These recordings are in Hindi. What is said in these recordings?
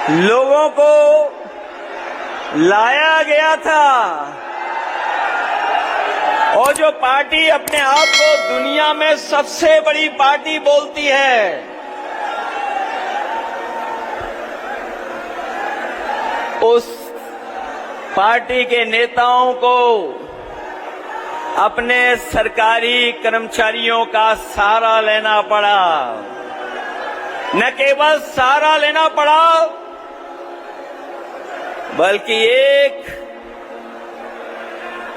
लोगों को लाया गया था और जो पार्टी अपने आप को दुनिया में सबसे बड़ी पार्टी बोलती है, उस पार्टी के नेताओं को अपने सरकारी कर्मचारियों का सहारा लेना पड़ा। न केवल सहारा लेना पड़ा, बल्कि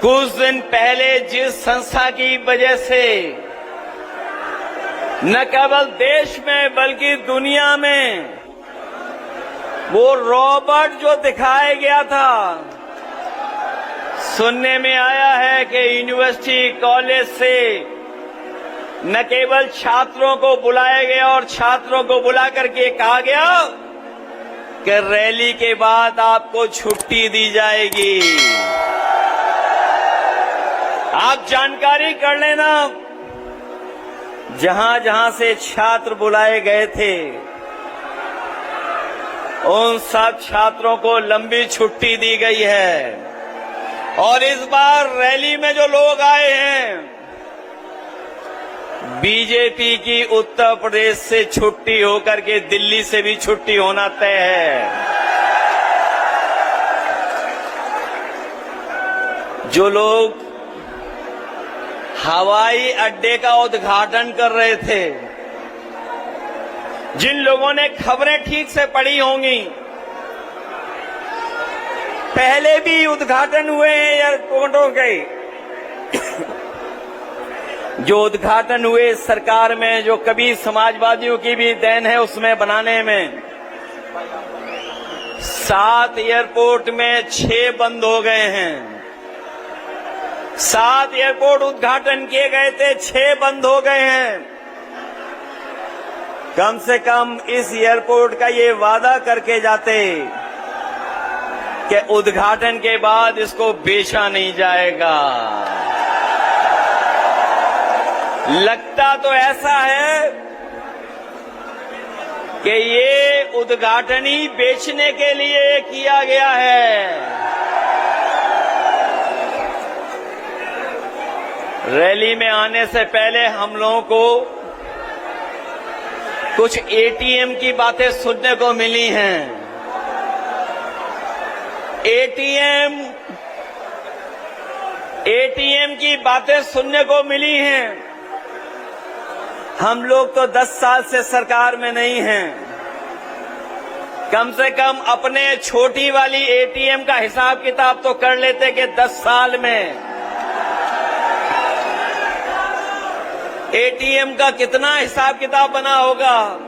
कुछ दिन पहले जिस संस्था की वजह से न केवल देश में बल्कि दुनिया में वो रॉबर्ट जो दिखाया गया था, सुनने में आया है कि यूनिवर्सिटी कॉलेज से न केवल छात्रों को बुलाया गया और छात्रों को बुला करके कहा गया कि रैली के बाद आपको छुट्टी दी जाएगी। आप जानकारी कर लेना, जहां जहां से छात्र बुलाए गए थे उन सब छात्रों को लंबी छुट्टी दी गई है। और इस बार रैली में जो लोग आए हैं, बीजेपी की उत्तर प्रदेश से छुट्टी होकर के दिल्ली से भी छुट्टी होना तय है। जो लोग हवाई अड्डे का उद्घाटन कर रहे थे, जिन लोगों ने खबरें ठीक से पढ़ी होंगी, पहले भी उद्घाटन हुए हैं एयरपोर्टों के, जो उद्घाटन हुए सरकार में, जो कभी समाजवादियों की भी देन है उसमें बनाने में, 7 एयरपोर्ट में 6 बंद हो गए हैं। 7 एयरपोर्ट उद्घाटन किए गए थे, 6 बंद हो गए हैं। कम से कम इस एयरपोर्ट का ये वादा करके जाते कि उद्घाटन के बाद इसको बेचा नहीं जाएगा। लगता तो ऐसा है कि ये उद्घाटन ही बेचने के लिए किया गया है। रैली में आने से पहले हम लोगों को कुछ एटीएम की बातें सुनने को मिली हैं। एटीएम की बातें सुनने को मिली हैं। हम लोग तो 10 साल से सरकार में नहीं हैं। कम से कम अपने छोटी वाली एटीएम का हिसाब किताब तो कर लेते कि 10 साल में एटीएम का कितना हिसाब किताब बना होगा।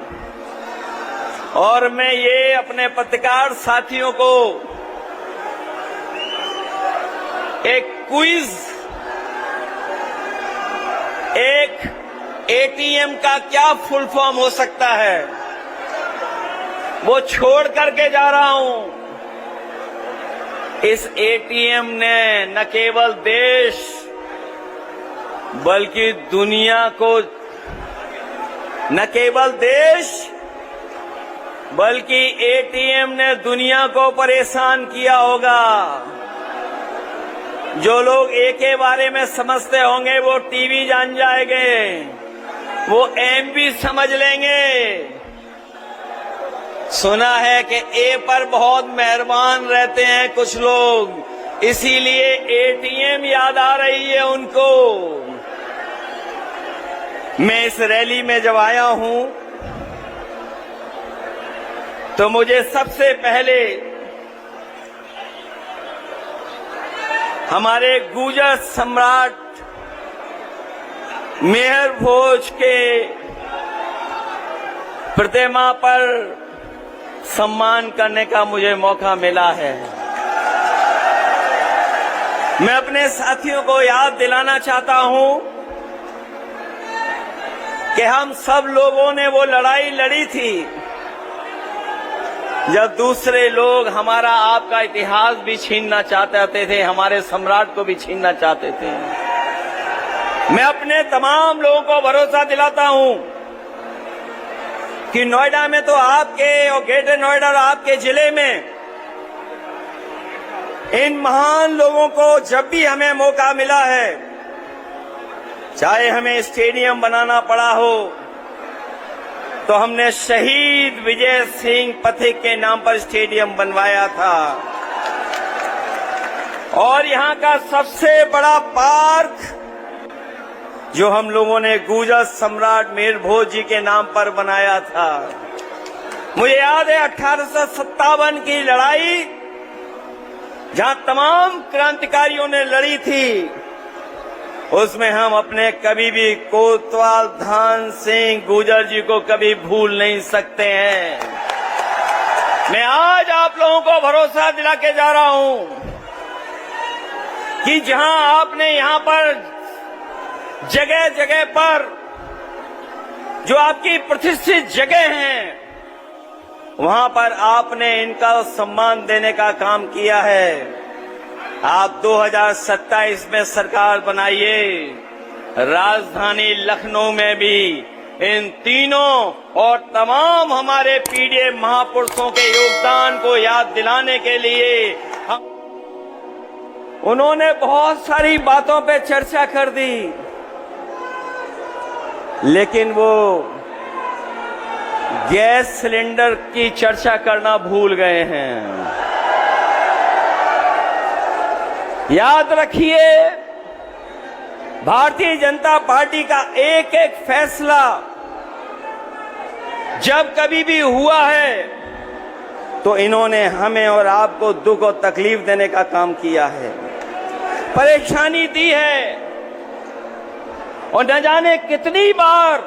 और मैं ये अपने पत्रकार साथियों को एक क्विज, एक एटीएम का क्या फुल फॉर्म हो सकता है, वो छोड़ करके जा रहा हूं। इस एटीएम ने न केवल देश बल्कि दुनिया को, न केवल देश बल्कि एटीएम ने दुनिया को परेशान किया होगा। जो लोग ए के बारे में समझते होंगे वो टीवी जान जाएंगे, वो एम भी समझ लेंगे। सुना है कि ए पर बहुत मेहरबान रहते हैं कुछ लोग, इसीलिए एटीएम याद आ रही है उनको। मैं इस रैली में जब आया हूं तो मुझे सबसे पहले हमारे गुर्जर सम्राट मेहर भोज के प्रतिमा पर सम्मान करने का मुझे मौका मिला है। मैं अपने साथियों को याद दिलाना चाहता हूं कि हम सब लोगों ने वो लड़ाई लड़ी थी जब दूसरे लोग हमारा आपका इतिहास भी छीनना चाहते थे, हमारे सम्राट को भी छीनना चाहते थे। मैं अपने तमाम लोगों को भरोसा दिलाता हूं कि नोएडा में तो आपके और ग्रेटर नोएडा और आपके जिले में इन महान लोगों को जब भी हमें मौका मिला है, चाहे हमें स्टेडियम बनाना पड़ा हो, तो हमने शहीद विजय सिंह पथिक के नाम पर स्टेडियम बनवाया था। और यहां का सबसे बड़ा पार्क जो हम लोगों ने गुजर सम्राट मीर भोज जी के नाम पर बनाया था। मुझे याद है 1857 की लड़ाई, जहां तमाम क्रांतिकारियों ने लड़ी थी, उसमें हम अपने कभी भी कोतवाल धान सिंह गुर्जर जी को कभी भूल नहीं सकते हैं। मैं आज आप लोगों को भरोसा दिला के जा रहा हूं कि जहां आपने यहां पर जगह जगह पर जो आपकी प्रतिष्ठित जगह हैं, वहां पर आपने इनका सम्मान देने का काम किया है। आप 2027 में सरकार बनाइए, राजधानी लखनऊ में भी इन तीनों और तमाम हमारे पीढ़ी महापुरुषों के योगदान को याद दिलाने के लिए उन्होंने बहुत सारी बातों पे चर्चा कर दी, लेकिन वो गैस सिलेंडर की चर्चा करना भूल गए हैं। याद रखिए, भारतीय जनता पार्टी का एक एक फैसला जब कभी भी हुआ है तो इन्होंने हमें और आपको दुख और तकलीफ देने का काम किया है, परेशानी दी है, और न जाने कितनी बार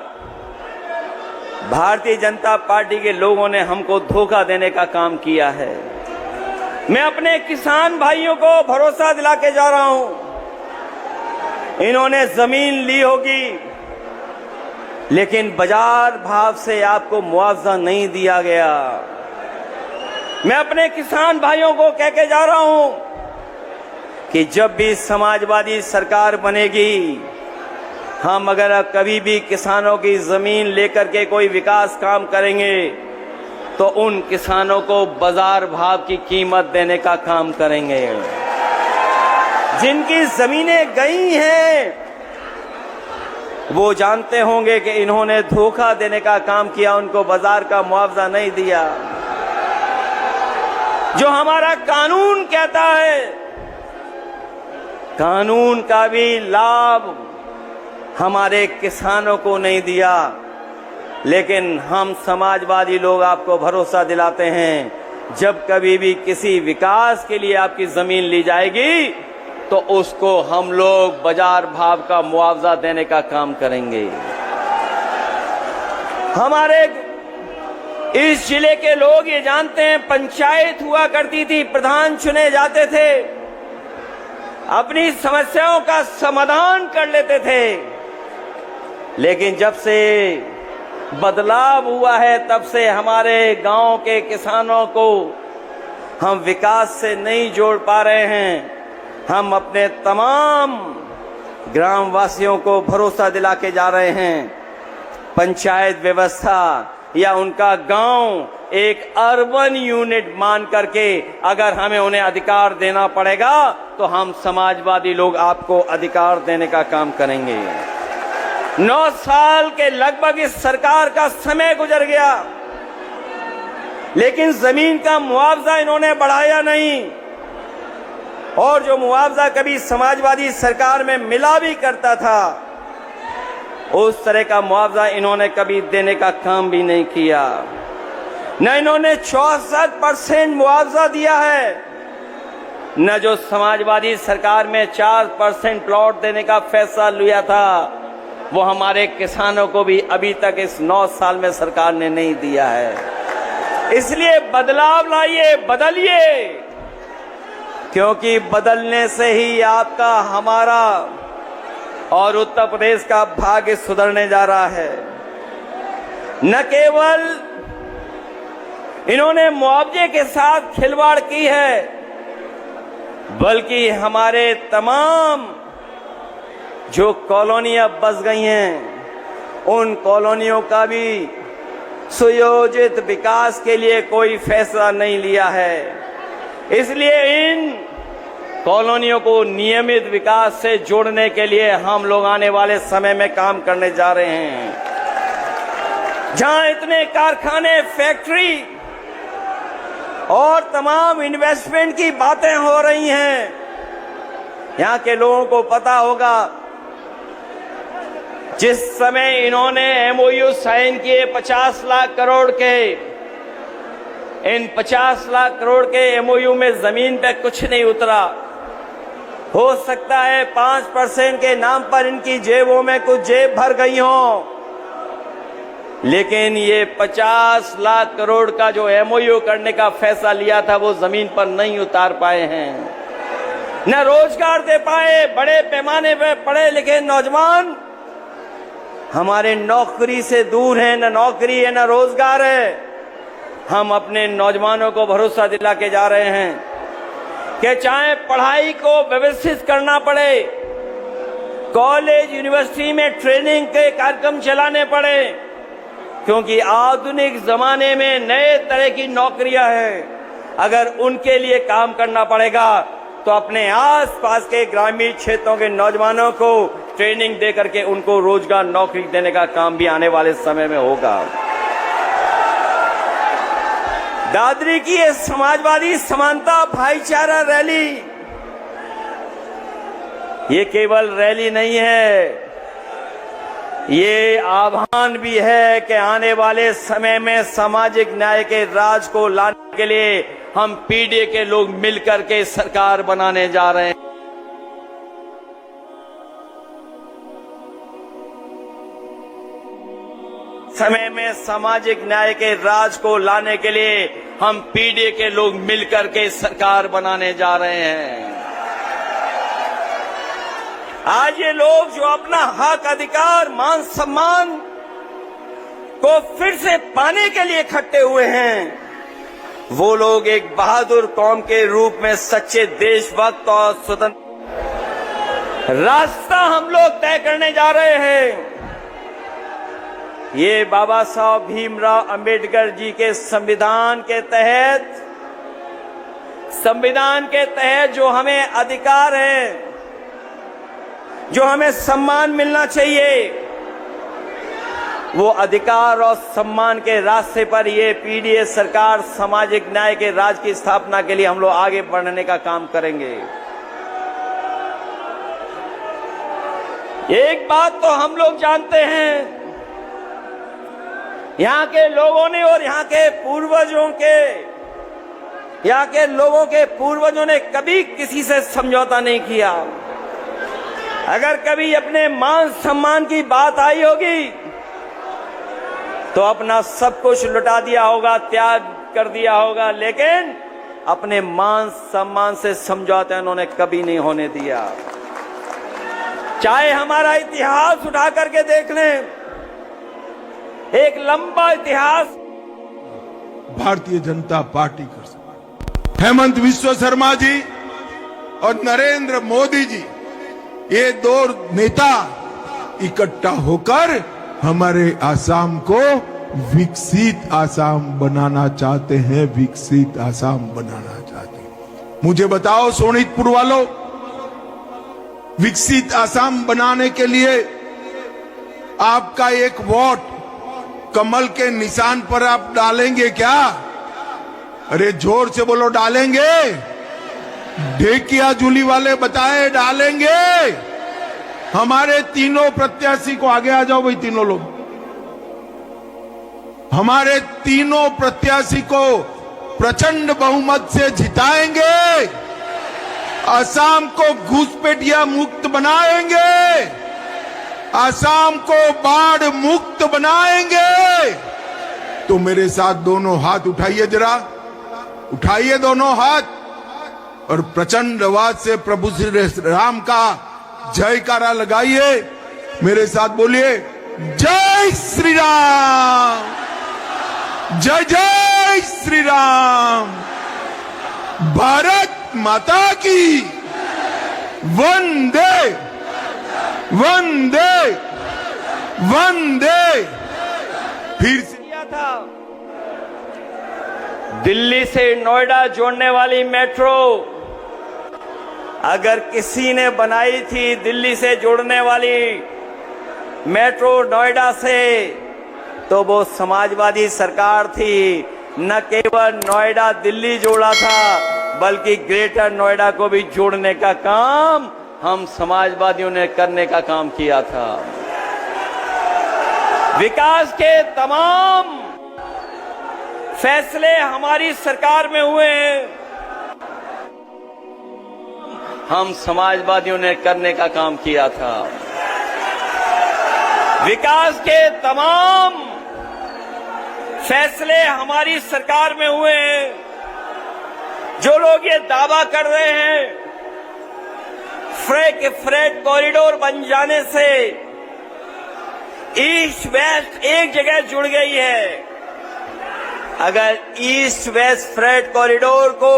भारतीय जनता पार्टी के लोगों ने हमको धोखा देने का काम किया है। मैं अपने किसान भाइयों को भरोसा दिला के जा रहा हूं, इन्होंने जमीन ली होगी, लेकिन बाजार भाव से आपको मुआवजा नहीं दिया गया। मैं अपने किसान भाइयों को कह के जा रहा हूं कि जब भी समाजवादी सरकार बनेगी, हम अगर कभी भी किसानों की जमीन लेकर के कोई विकास काम करेंगे तो उन किसानों को बाजार भाव की कीमत देने का काम करेंगे। जिनकी जमीनें गई हैं वो जानते होंगे कि इन्होंने धोखा देने का काम किया, उनको बाजार का मुआवजा नहीं दिया। जो हमारा कानून कहता है, कानून का भी लाभ हमारे किसानों को नहीं दिया, लेकिन हम समाजवादी लोग आपको भरोसा दिलाते हैं, जब कभी भी किसी विकास के लिए आपकी जमीन ली जाएगी तो उसको हम लोग बाजार भाव का मुआवजा देने का काम करेंगे। हमारे इस जिले के लोग ये जानते हैं, पंचायत हुआ करती थी, प्रधान चुने जाते थे, अपनी समस्याओं का समाधान कर लेते थे, लेकिन जब से बदलाव हुआ है तब से हमारे गांव के किसानों को हम विकास से नहीं जोड़ पा रहे हैं। हम अपने तमाम ग्रामवासियों को भरोसा दिला के जा रहे हैं, पंचायत व्यवस्था या उनका गांव एक अर्बन यूनिट मान करके अगर हमें उन्हें अधिकार देना पड़ेगा तो हम समाजवादी लोग आपको अधिकार देने का काम करेंगे। 9 साल के लगभग इस सरकार का समय गुजर गया, लेकिन जमीन का मुआवजा इन्होंने बढ़ाया नहीं, और जो मुआवजा कभी समाजवादी सरकार में मिला भी करता था, उस तरह का मुआवजा इन्होंने कभी देने का काम भी नहीं किया। न इन्होंने 64% मुआवजा दिया है, न जो समाजवादी सरकार में 4% प्लॉट देने का फैसला लिया था वो हमारे किसानों को भी अभी तक इस 9 साल में सरकार ने नहीं दिया है। इसलिए बदलाव लाइए, बदलिए, क्योंकि बदलने से ही आपका, हमारा और उत्तर प्रदेश का भाग्य सुधरने जा रहा है। न केवल इन्होंने मुआवजे के साथ खिलवाड़ की है, बल्कि हमारे तमाम जो कॉलोनियां बस गई हैं, उन कॉलोनियों का भी सुयोजित विकास के लिए कोई फैसला नहीं लिया है। इसलिए इन कॉलोनियों को नियमित विकास से जोड़ने के लिए हम लोग आने वाले समय में काम करने जा रहे हैं। जहां इतने कारखाने, फैक्ट्री और तमाम इन्वेस्टमेंट की बातें हो रही हैं, यहां के लोगों को पता होगा जिस समय इन्होंने एमओयू साइन किए 50 लाख करोड़ के, इन 50 लाख करोड़ के एमओयू में जमीन पे कुछ नहीं उतरा। हो सकता है 5% के नाम पर इनकी जेबों में कुछ जेब भर गई हो, लेकिन ये 50 लाख करोड़ का जो एमओयू करने का फैसला लिया था वो जमीन पर नहीं उतार पाए हैं, न रोजगार दे पाए। बड़े पैमाने पे पढ़े लिखे नौजवान हमारे नौकरी से दूर हैं, न नौकरी है न रोजगार है। हम अपने नौजवानों को भरोसा दिला के जा रहे हैं कि चाहे पढ़ाई को व्यवस्थित करना पड़े, कॉलेज यूनिवर्सिटी में ट्रेनिंग के कार्यक्रम चलाने पड़े, क्योंकि आधुनिक जमाने में नए तरह की नौकरियां हैं। अगर उनके लिए काम करना पड़ेगा तो अपने आसपास के ग्रामीण क्षेत्रों के नौजवानों को ट्रेनिंग दे करके उनको रोजगार, नौकरी देने का काम भी आने वाले समय में होगा। दादरी की ये समाजवादी समानता भाईचारा रैली, ये केवल रैली नहीं है, ये आह्वान भी है कि आने वाले समय में सामाजिक न्याय के राज को लाने के लिए हम पीडीए के लोग मिलकर के सरकार बनाने जा रहे हैं। समय में सामाजिक न्याय के राज को लाने के लिए हम पीडीए के लोग मिलकर के सरकार बनाने जा रहे हैं। आज ये लोग जो अपना हक, अधिकार, मान सम्मान को फिर से पाने के लिए इकट्ठे हुए हैं, वो लोग एक बहादुर कौम के रूप में सच्चे देशभक्त और स्वतंत्र रास्ता हम लोग तय करने जा रहे हैं। ये बाबा साहब भीमराव अंबेडकर जी के संविधान के तहत जो हमें अधिकार है, जो हमें सम्मान मिलना चाहिए, वो अधिकार और सम्मान के रास्ते पर ये पीडीए सरकार सामाजिक न्याय के राज की स्थापना के लिए हम लोग आगे बढ़ने का काम करेंगे। एक बात तो हम लोग जानते हैं, यहाँ के लोगों ने और यहाँ के लोगों के पूर्वजों ने कभी किसी से समझौता नहीं किया। अगर कभी अपने मान सम्मान की बात आई होगी तो अपना सब कुछ लुटा दिया होगा, त्याग कर दिया होगा, लेकिन अपने मान सम्मान से समझौता उन्होंने कभी नहीं होने दिया। चाहे हमारा इतिहास उठा करके देख लें, एक लंबा इतिहास भारतीय जनता पार्टी कर सकती। हेमंत विश्व शर्मा जी और नरेंद्र मोदी जी, ये दो नेता इकट्ठा होकर हमारे आसाम को विकसित आसाम बनाना चाहते हैं, विकसित आसाम बनाना चाहते हैं। मुझे बताओ सोनितपुर वालों, विकसित आसाम बनाने के लिए आपका एक वोट कमल के निशान पर आप डालेंगे क्या? अरे जोर से बोलो, डालेंगे? ढेकिया जूली वाले बताए डालेंगे। हमारे तीनों प्रत्याशी को, आगे आ जाओ भाई तीनों लोग, हमारे तीनों प्रत्याशी को प्रचंड बहुमत से जिताएंगे, असम को घुसपैठिया मुक्त बनाएंगे, असम को बाढ़ मुक्त बनाएंगे। तो मेरे साथ दोनों हाथ उठाइए, जरा उठाइए दोनों हाथ और प्रचंड आवाज से प्रभु श्री राम का जयकारा लगाइए। मेरे साथ बोलिए, जय श्री राम, जय जय श्री राम, भारत माता की वंदे वंदे वंदे। फिर से था। दिल्ली से नोएडा जोड़ने वाली मेट्रो अगर किसी ने बनाई थी, दिल्ली से जोड़ने वाली मेट्रो नोएडा से, तो वो समाजवादी सरकार थी। न केवल नोएडा दिल्ली जोड़ा था, बल्कि ग्रेटर नोएडा को भी जोड़ने का काम हम समाजवादियों ने करने का काम किया था। विकास के तमाम फैसले हमारी सरकार में हुए हैं, हम समाजवादियों ने करने का काम किया था। विकास के तमाम फैसले हमारी सरकार में हुए हैं। जो लोग ये दावा कर रहे हैं फ्रेट कॉरिडोर बन जाने से ईस्ट वेस्ट एक जगह जुड़ गई है, अगर ईस्ट वेस्ट फ्रेट कॉरिडोर को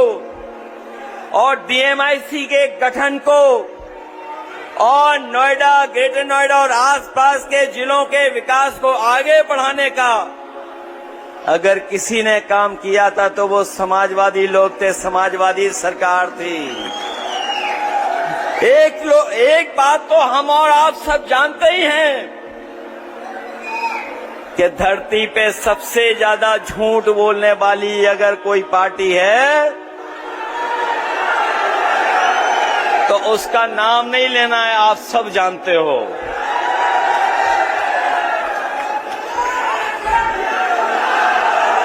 और डीएमआईसी के गठन को और नोएडा, ग्रेटर नोएडा और आसपास के जिलों के विकास को आगे बढ़ाने का अगर किसी ने काम किया था तो वो समाजवादी लोग थे, समाजवादी सरकार थी। एक बात तो हम और आप सब जानते ही हैं कि धरती पे सबसे ज्यादा झूठ बोलने वाली अगर कोई पार्टी है तो उसका नाम नहीं लेना है, आप सब जानते हो।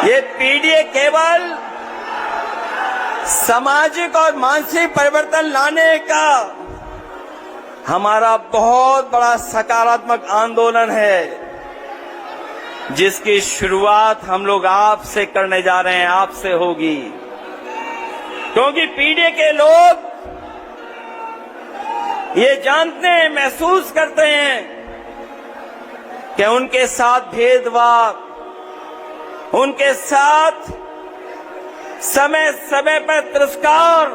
ये पीडीए केवल सामाजिक और मानसिक परिवर्तन लाने का हमारा बहुत बड़ा सकारात्मक आंदोलन है, जिसकी शुरुआत हम लोग आपसे करने जा रहे हैं, आपसे होगी। क्योंकि पीडीए के लोग ये जानते हैं, महसूस करते हैं कि उनके साथ भेदभाव, उनके साथ समय समय पर तिरस्कार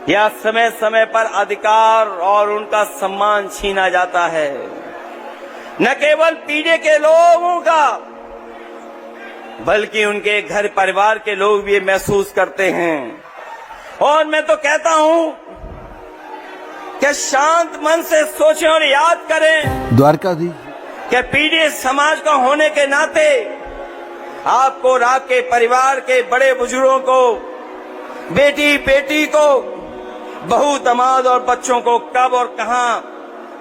या समय समय पर अधिकार और उनका सम्मान छीना जाता है। न केवल पीडीए के लोगों का बल्कि उनके घर परिवार के लोग भी महसूस करते हैं। और मैं तो कहता हूं कि शांत मन से सोचें और याद करें द्वारकाधीश कि पीडीए समाज का होने के नाते आपको और आपके परिवार के बड़े बुजुर्गों को, बेटी बेटी को, बहू दामाद और बच्चों को कब और कहां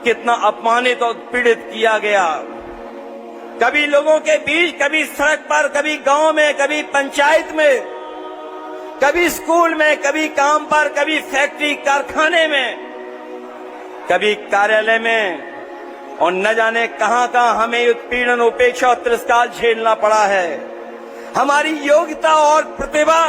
कितना अपमानित और पीड़ित किया गया। कभी लोगों के बीच, कभी सड़क पर, कभी गांव में, कभी पंचायत में, कभी स्कूल में, कभी काम पर, कभी फैक्ट्री कारखाने में, कभी कार्यालय में, और न जाने कहां कहां हमें उत्पीड़न, उपेक्षा और तिरस्कार झेलना पड़ा है। हमारी योग्यता और प्रतिभा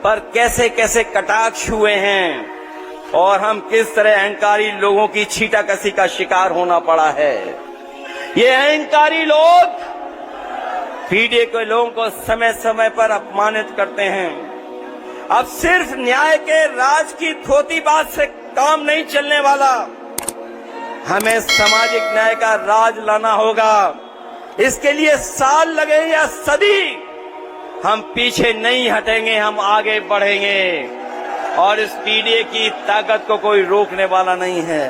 पर कैसे कैसे कटाक्ष हुए हैं और हम किस तरह अहंकारी लोगों की छीटाकशी का शिकार होना पड़ा है। ये अहंकारी लोग पीडीए के लोगों को समय समय पर अपमानित करते हैं। अब सिर्फ न्याय के राज की थोती बात से काम नहीं चलने वाला, हमें सामाजिक न्याय का राज लाना होगा। इसके लिए साल लगे या सदी, हम पीछे नहीं हटेंगे, हम आगे बढ़ेंगे और इस पीडीए की ताकत को कोई रोकने वाला नहीं है।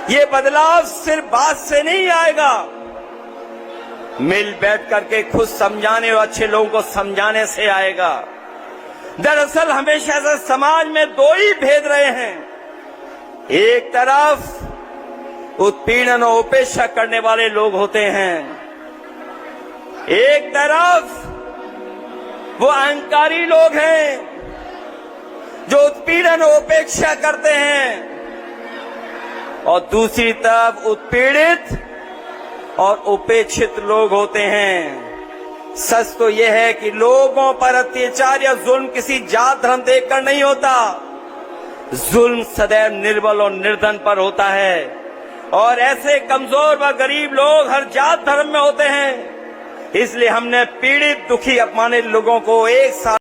ये बदलाव सिर्फ बात से नहीं आएगा, मिल बैठ करके खुद समझाने और अच्छे लोगों को समझाने से आएगा। दरअसल हमेशा से समाज में दो ही भेद रहे हैं, एक तरफ उत्पीड़न और उपेक्षा करने वाले लोग होते हैं, एक तरफ वो अहंकारी लोग हैं जो उत्पीड़न और उपेक्षा करते हैं, और दूसरी तरफ उत्पीड़ित और उपेक्षित लोग होते हैं। सच तो यह है कि लोगों पर अत्याचार या जुल्म किसी जात धर्म देखकर नहीं होता, जुल्म सदैव निर्बल और निर्धन पर होता है, और ऐसे कमजोर व गरीब लोग हर जात धर्म में होते हैं। इसलिए हमने पीड़ित, दुखी, अपमानित लोगों को एक साथ